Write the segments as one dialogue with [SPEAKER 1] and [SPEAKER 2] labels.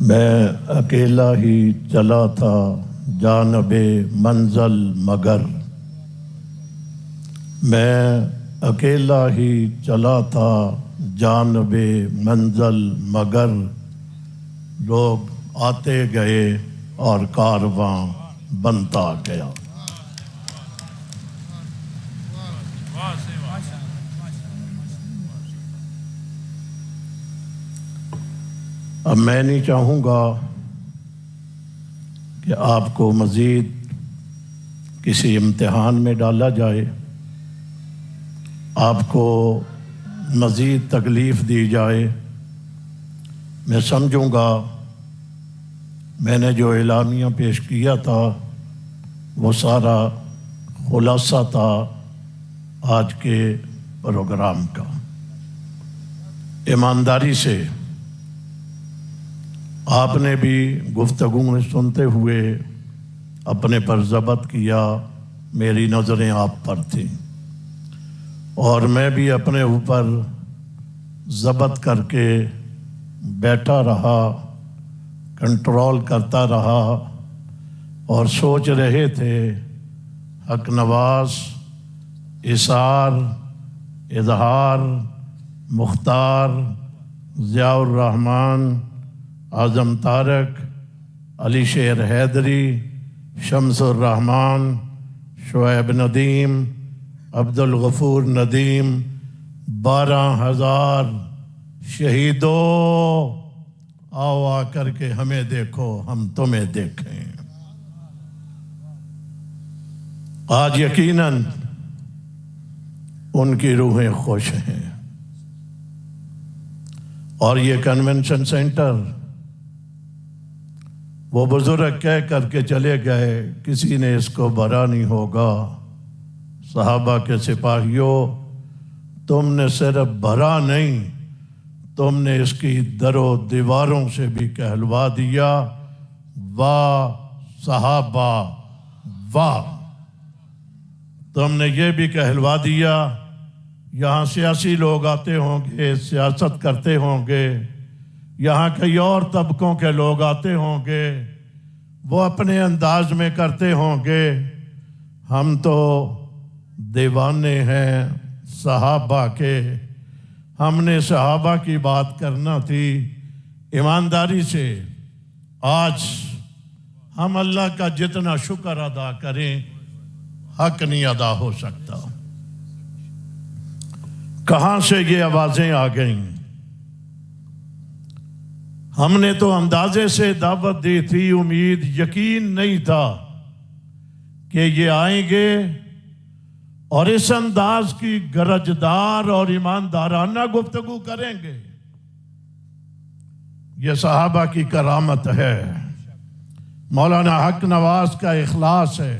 [SPEAKER 1] मैं अकेला ही चला था जानबे मंज़िल मगर, मैं अकेला ही चला था जानबे मंज़िल मगर, लोग आते गए और कारवां बनता गया। अब मैं नहीं चाहूँगा कि आपको मज़ीद किसी इम्तिहान में डाला जाए, आपको मज़ीद तकलीफ़ दी जाए। मैं समझूँगा मैंने जो एलामिया पेश किया था वो सारा खुलासा था आज के प्रोग्राम का। ईमानदारी से आपने भी गुफ्तगू में सुनते हुए अपने पर ज़ब्त किया, मेरी नज़रें आप पर थीं और मैं भी अपने ऊपर ज़ब्त करके बैठा रहा, कंट्रोल करता रहा और सोच रहे थे हक नवाज, इसार, इजहार, मुख्तार, ज़ियाउर रहमान, आज़म तारक, अली शेर हैदरी, शम्सुर रहमान, शुएब नदीम, अब्दुल गफूर नदीम, 12,000 शहीदों, आओ आकर के हमें देखो, हम तुम्हें देखें। आज यकीनन उनकी रूहें खुश हैं और ये कन्वेंशन सेंटर वो बुजुर्ग कह करके चले गए, किसी ने इसको भरा नहीं होगा। सहाबा के सिपाहियों, तुमने सिर्फ भरा नहीं, तुमने इसकी दरों दीवारों से भी कहलवा दिया। वाह सहाबा वाह। तुमने ये भी कहलवा दिया, यहाँ सियासी लोग आते होंगे, सियासत करते होंगे, यहाँ कई और तबकों के लोग आते होंगे, वो अपने अंदाज में करते होंगे, हम तो दीवाने हैं सहाबा के। हमने सहाबा की बात करना थी। ईमानदारी से आज हम अल्लाह का जितना शुक्र अदा करें, हक नहीं अदा हो सकता। कहाँ से ये आवाज़ें आ गईं? हमने तो अंदाजे से दावत दी थी, उम्मीद यकीन नहीं था कि ये आएंगे और इस अंदाज की गरजदार और ईमानदाराना गुफ्तगू करेंगे। ये सहाबा की करामत है, मौलाना हक नवाज का इखलास है,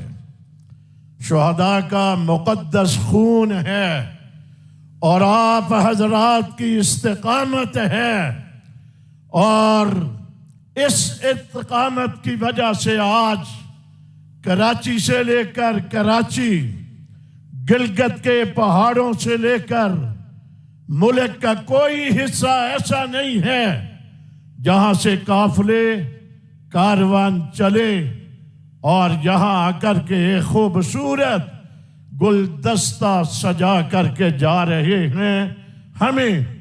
[SPEAKER 1] शुहदा का मुक़द्दस खून है और आप हजरात की इस्तिकामत है। और इस इस्तिकामत की वजह से आज कराची से लेकर कराची, गिलगित के पहाड़ों से लेकर मुल्क का कोई हिस्सा ऐसा नहीं है जहां से काफिले कारवान चले और यहां आकर के खूबसूरत गुलदस्ता सजा करके जा रहे हैं। हमें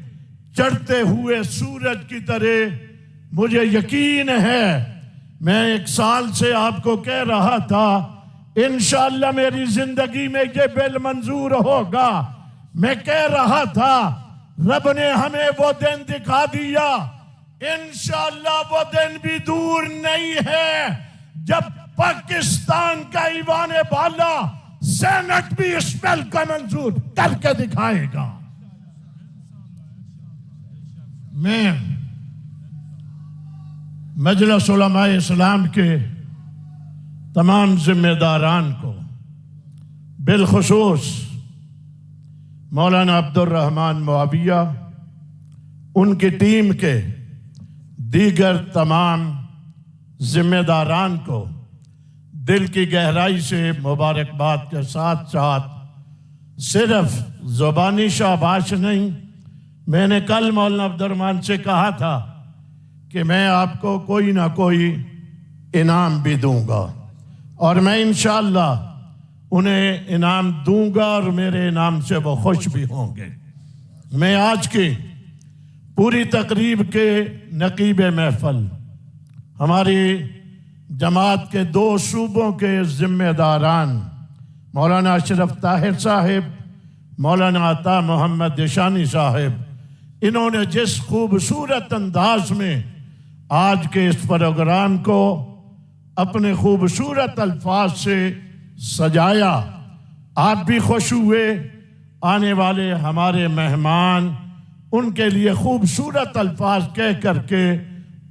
[SPEAKER 1] चढ़ते हुए सूरज की तरह मुझे यकीन है, मैं 1 साल से आपको कह रहा था इंशाअल्लाह मेरी जिंदगी में ये बिल मंजूर होगा। मैं कह रहा था रब ने हमें वो दिन दिखा दिया, इंशाअल्लाह वो दिन भी दूर नहीं है जब पाकिस्तान का ईवान बाला सेनेट भी इस बिल को मंजूर करके दिखाएगा। मैं मजलिस उलमाए इस्लाम के तमाम जिम्मेदारान को, बिलखुसूस मौलाना अब्दुल रहमान मुआविया, उनकी टीम के दीगर तमाम जिम्मेदारान को दिल की गहराई से मुबारकबाद के साथ साथ सिर्फ ज़ुबानी शाबाश नहीं, मैंने कल मौलाना अब्दुर्रहमान से कहा था कि मैं आपको कोई ना कोई इनाम भी दूंगा और मैं इंशाअल्लाह उन्हें इनाम दूंगा और मेरे इनाम से वो खुश भी होंगे। मैं आज की पूरी तकरीब के नकीब महफल, हमारी जमात के 2 सूबों के जिम्मेदारान मौलाना अशरफ ताहिर साहिब, मौलाना अता मोहम्मद दिशानी साहिब, इन्होंने जिस खूबसूरत अंदाज में आज के इस प्रोग्राम को अपने खूबसूरत अल्फाज से सजाया, आप भी खुश हुए। आने वाले हमारे मेहमान उनके लिए खूबसूरत अल्फाज कह करके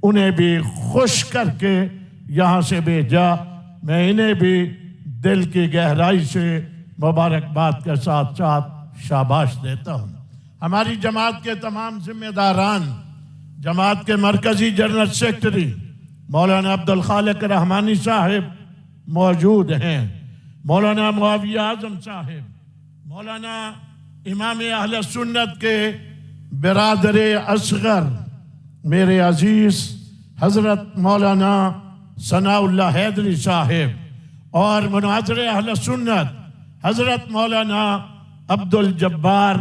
[SPEAKER 1] उन्हें भी खुश करके यहाँ से भेजा। मैं इन्हें भी दिल की गहराई से मुबारकबाद के साथ साथ शाबाश देता हूँ। हमारी जमात के तमाम जिम्मेदारान, जमात के मरकजी जनरल सेक्रेटरी मौलाना अब्दुल खालिक रहमानी साहिब मौजूद हैं, मौलाना मुआविया आजम साहिब, मौलाना इमाम अहले सुन्नत के बिरादरे असगर मेरे अजीज हजरत मौलाना सनाउल्लाह हैदरी साहिब और मुनाज़िर अहले सुन्नत हजरत मौलाना अब्दुल जब्बार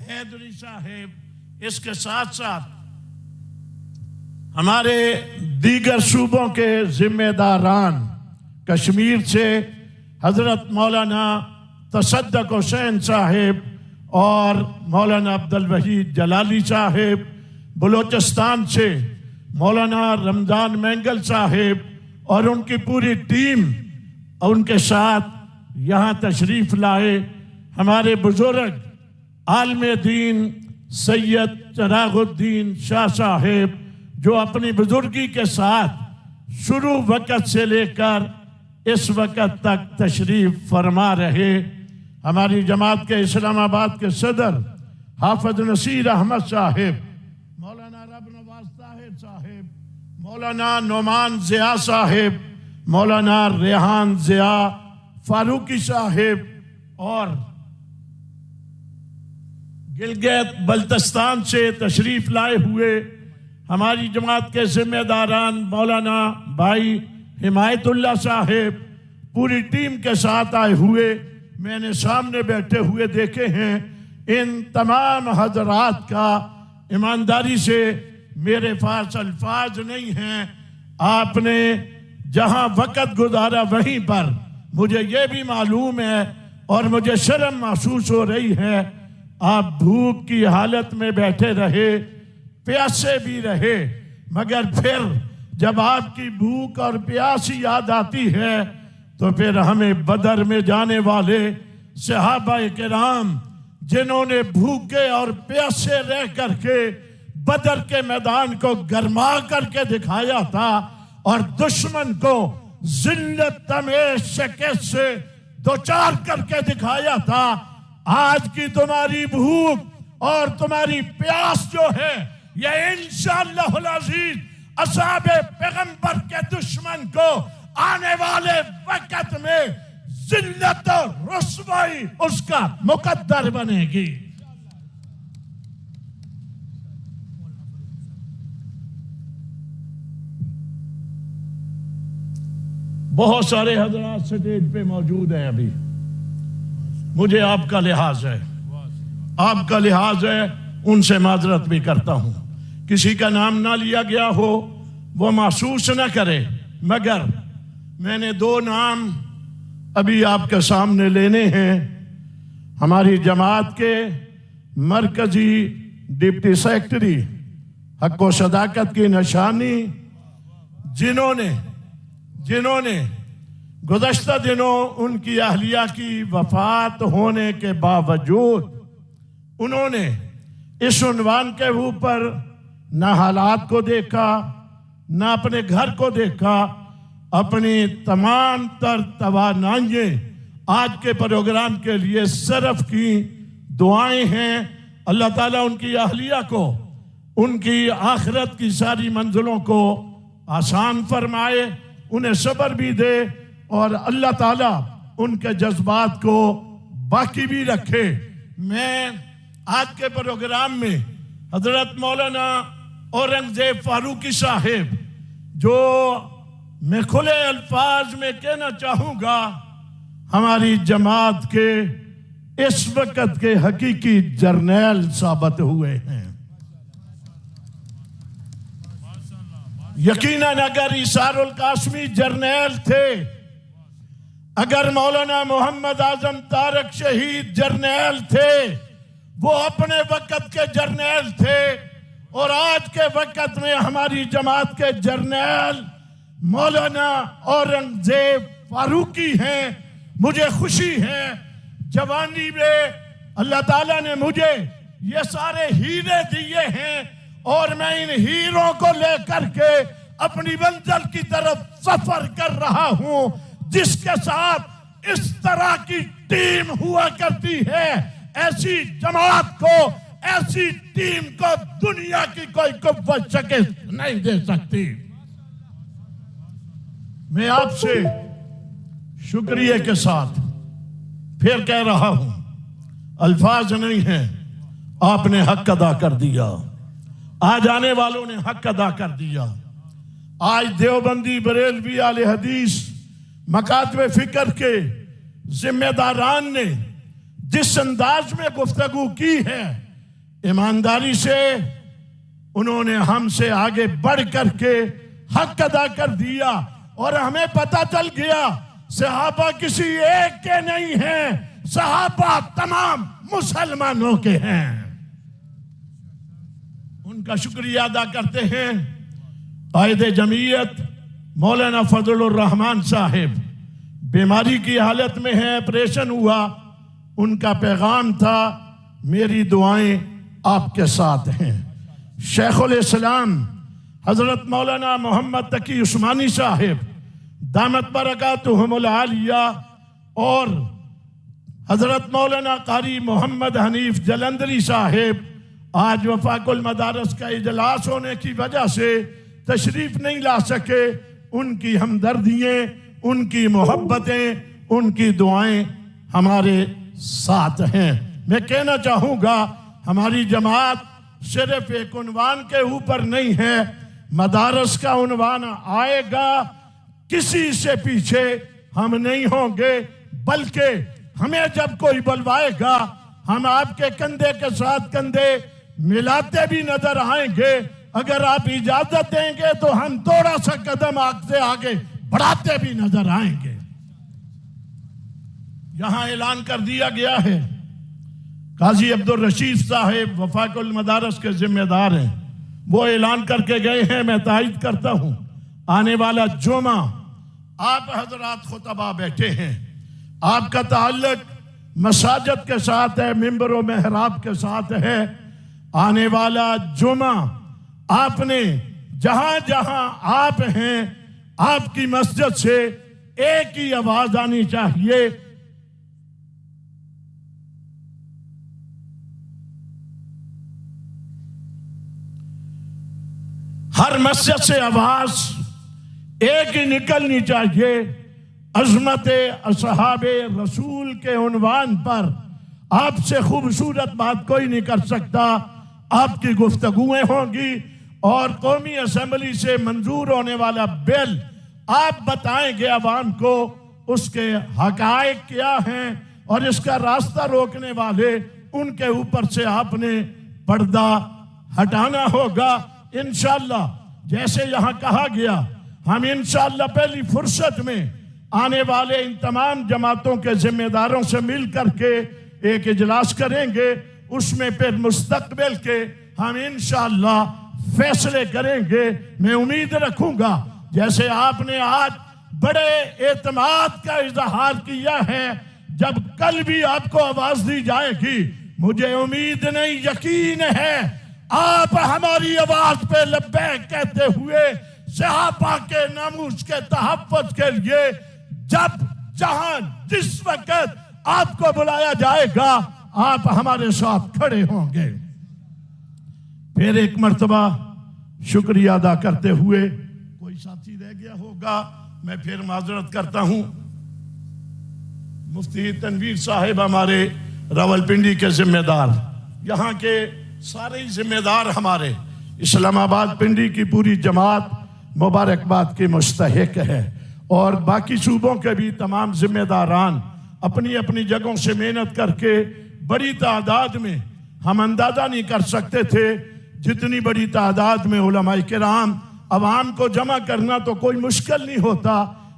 [SPEAKER 1] हैदरी साहिब। इसके साथ साथ हमारे दीगर सूबों के जिम्मेदारान, कश्मीर से हजरत मौलाना तसद्दक हुसैन साहिब और मौलाना अब्दुल वहीद जलाली साहिब, बलूचिस्तान से मौलाना रमजान मैंगल साहिब और उनकी पूरी टीम, उनके साथ यहाँ तशरीफ लाए हमारे बुजुर्ग आलमे दीन सैयद चिरागुद्दीन शाह साहिब, जो अपनी बुजुर्गी के साथ शुरू वक़्त से लेकर इस वक़्त तक तशरीफ फरमा रहे। हमारी जमात के इस्लामाबाद के सदर हाफिज नसीर अहमद साहिब, मौलाना रब नवाज ताहिर साहिब, मौलाना नोमान ज़िया साहिब, मौलाना रेहान ज़िया फारूकी साहिब और गिलगित बल्तिस्तान से तशरीफ लाए हुए हमारी जमात के जिम्मेदारान मौलाना भाई हिमायतुल्लाह साहिब पूरी टीम के साथ आए हुए मैंने सामने बैठे हुए देखे हैं। इन तमाम हजरात का ईमानदारी से मेरे पास अल्फाज नहीं हैं। आपने जहां वक़्त गुजारा वहीं पर मुझे ये भी मालूम है और मुझे शर्म महसूस हो रही है, आप भूख की हालत में बैठे रहे, प्यासे भी रहे, मगर फिर जब आपकी भूख और प्यास याद आती है तो फिर हमें बदर में जाने वाले सहाबाए किराम जिन्होंने भूखे और प्यासे रह करके बदर के मैदान को गरमा करके दिखाया था और दुश्मन को जिल्लत तमेश शिकस्त से दोचार करके दिखाया था, आज की तुम्हारी भूख और तुम्हारी प्यास जो है ये इंशाअल्लाहुल अज़ीज़ असहाबे पैगंबर के दुश्मन को आने वाले वक्त में जिल्लत और रुस्वाई उसका मुकद्दर बनेगी। बहुत सारे हजरात स्टेज पे मौजूद हैं, अभी मुझे आपका लिहाज है, उनसे माजरत भी करता हूं। किसी का नाम ना लिया गया हो वो महसूस न करे, मगर मैंने 2 नाम अभी आपके सामने लेने हैं। हमारी जमात के मरकजी डिप्टी सेक्रेटरी हक व सदाकत की निशानी, जिन्होंने गुज़श्ता दिनों उनकी अहलिया की वफात होने के बावजूद उन्होंने इस उन्वान के ऊपर न हालात को देखा, न अपने घर को देखा, अपनी तमाम तर तवानाइयाँ आज के प्रोग्राम के लिए सर्फ की। दुआएं हैं अल्लाह ताला उनकी अहलिया को उनकी आखिरत की सारी मंजिलों को आसान फरमाए, उन्हें सब्र भी दे और अल्लाह ताला उनके जज्बात को बाकी भी रखे। मैं आज के प्रोग्राम में हजरत मौलाना औरंगजेब फारूकी साहिब, जो मैं खुले अल्फाज में कहना चाहूंगा हमारी जमात के इस वक्त के हकीकी जर्नैल साबित हुए हैं। यकीनन अगर इसारुल कासमी जर्नैल थे, अगर मौलाना मोहम्मद आजम तारक शहीद जर्नैल थे, वो अपने वक्त के जर्नैल थे, और आज के वक्त में हमारी जमात के जर्नैल मौलाना औरंगजेब फारूकी हैं। मुझे खुशी है जवानी में अल्लाह ताला ने मुझे ये सारे हीरे दिए हैं, और मैं इन हीरों को लेकर के अपनी मंजिल की तरफ सफर कर रहा हूं, जिसके साथ इस तरह की टीम हुआ करती है। ऐसी जमात को, ऐसी टीम को दुनिया की कोई कुव्वत शिकस्त नहीं दे सकती। मैं आपसे शुक्रिया के साथ फिर कह रहा हूं, अल्फाज नहीं है, आपने हक अदा कर दिया, आज आने वालों ने हक अदा कर दिया। आज देवबंदी बरेलवी आले हदीस मकातबे फिक्र के जिम्मेदारान ने जिस अंदाज में गुफ्तगू की है, ईमानदारी से उन्होंने हमसे आगे बढ़ करके हक अदा कर दिया, और हमें पता चल गया सहाबा किसी एक के नहीं हैं, सहाबा तमाम मुसलमानों के हैं। उनका शुक्रिया अदा करते हैं कायदे जमीयत मौलाना फजलुर रहमान साहिब, बीमारी की हालत में है, ऑपरेशन हुआ, उनका पैगाम था मेरी दुआएं आपके साथ हैं। शेखुल इस्लाम हजरत मौलाना मोहम्मद तकी उस्मानी साहिब दामत बरकातुहुमुल आलिया, और हजरत मौलाना कारी मोहम्मद हनीफ जलंधरी साहिब आज वफाकुल मदारस का इजलास होने की वजह से तशरीफ नहीं ला सके। उनकी हमदर्दियाँ, उनकी मोहब्बतें, उनकी दुआएं हमारे साथ हैं। मैं कहना चाहूँगा हमारी जमात सिर्फ एक उन्वान के ऊपर नहीं है, मदारस का उन्वान आएगा, किसी से पीछे हम नहीं होंगे, बल्कि हमें जब कोई बुलवाएगा हम आपके कंधे के साथ कंधे मिलाते भी नजर आएंगे। अगर आप इजाजत देंगे तो हम थोड़ा सा कदम आपसे आगे बढ़ाते भी नजर आएंगे। यहां ऐलान कर दिया गया है, काजी अब्दुल रशीद साहिब वफाकुल मदारस के जिम्मेदार हैं, वो ऐलान करके गए हैं, मैं तायद करता हूं, आने वाला जुमा आप हजरात खुतबा बैठे हैं, आपका ताल्लुक मसाजिद के साथ है, मिंबर और मेहराब के साथ है। आने वाला जुमा आपने जहां जहां आप हैं, आपकी मस्जिद से एक ही आवाज आनी चाहिए, हर मस्जिद से आवाज एक ही निकलनी चाहिए, अज़मत असहाबे रसूल के उन्वान पर। आपसे खूबसूरत बात कोई नहीं कर सकता। आपकी गुफ्तगुएं होंगी और कौमी असेंबली से मंजूर होने वाला बिल आप बताएंगे अवाम को, उसके हकायक क्या हैं और इसका रास्ता रोकने वाले, उनके ऊपर से आपने पर्दा हटाना होगा। इंशाअल्लाह जैसे यहां कहा गया, हम इंशाअल्लाह पहली फुर्सत में आने वाले इन तमाम जमातों के जिम्मेदारों से मिल करके एक इजलास करेंगे, उसमें फिर मुस्तकबिल के हम इंशाअल्लाह फैसले करेंगे। मैं उम्मीद रखूंगा जैसे आपने आज बड़े एतमाद का इजहार किया है, जब कल भी आपको आवाज दी जाएगी, मुझे उम्मीद नहीं यकीन है आप हमारी आवाज पे लब्बैक कहते हुए सहाबा के नामूस के तहफ़्फ़ुज़ के लिए जब जहां जिस वक्त आपको बुलाया जाएगा आप हमारे साथ खड़े होंगे। फिर एक मर्तबा शुक्रिया अदा करते हुए, कोई साथी रह गया होगा मैं फिर माजरत करता हूं। मुफ्ती तनवीर साहिब हमारे रावलपिंडी के जिम्मेदार, यहाँ के सारे जिम्मेदार हमारे, इस्लामाबाद पिंडी की पूरी जमात मुबारकबाद की मुस्तहिक है और बाकी सूबों के भी तमाम जिम्मेदारान अपनी अपनी जगहों से मेहनत करके बड़ी तादाद में, हम अंदाजा नहीं कर सकते थे जितनी बड़ी तादाद में उलमाए किराम, अवाम को जमा करना तो कोई मुश्किल नहीं होता,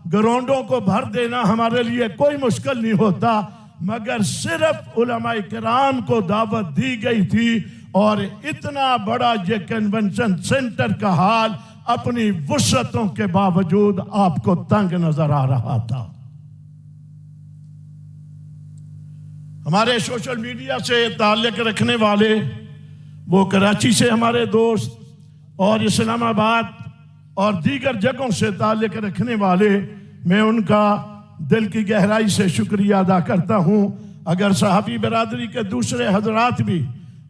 [SPEAKER 1] ग्राउंडों को भर देना हमारे लिए कोई मुश्किल नहीं होता, मगर सिर्फ उलमाए किराम को दावत दी गई थी और इतना बड़ा ये कन्वेंशन सेंटर का हाल अपनी वुसअतों के बावजूद आपको तंग नजर आ रहा था। हमारे सोशल मीडिया से ताल्लुक रखने वाले, वो कराची से हमारे दोस्त और इस्लामाबाद और दीगर जगहों से ताल्लुक रखने वाले, मैं उनका दिल की गहराई से शुक्रिया अदा करता हूँ। अगर सहाबी बरादरी के दूसरे हजरात भी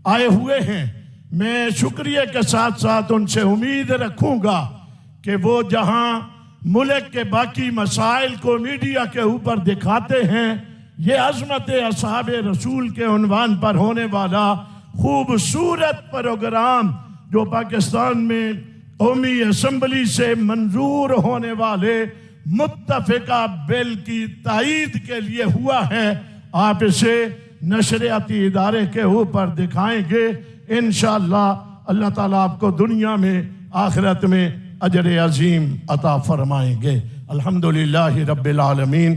[SPEAKER 1] आए हुए हैं, मैं शुक्रिया के साथ साथ उनसे उम्मीद रखूँगा कि वो जहाँ मुल्क के बाकी मसाइल को मीडिया के ऊपर दिखाते हैं, ये अज़मत असहाबे रसूल के उन्वान पर होने वाला खूबसूरत प्रोग्राम जो पाकिस्तान में कौमी असम्बली से मंजूर होने वाले मुत्तफ़िका बिल की तायीद के लिए हुआ है, आप इसे नशरियाती इदारे के ऊपर दिखाएंगे। इंशाअल्लाह अल्लाह ताला आपको दुनिया में आखिरत में अजर अजीम अता फरमाएंगे। अल्हम्दुलिल्लाहि रब्बिल आलमीन।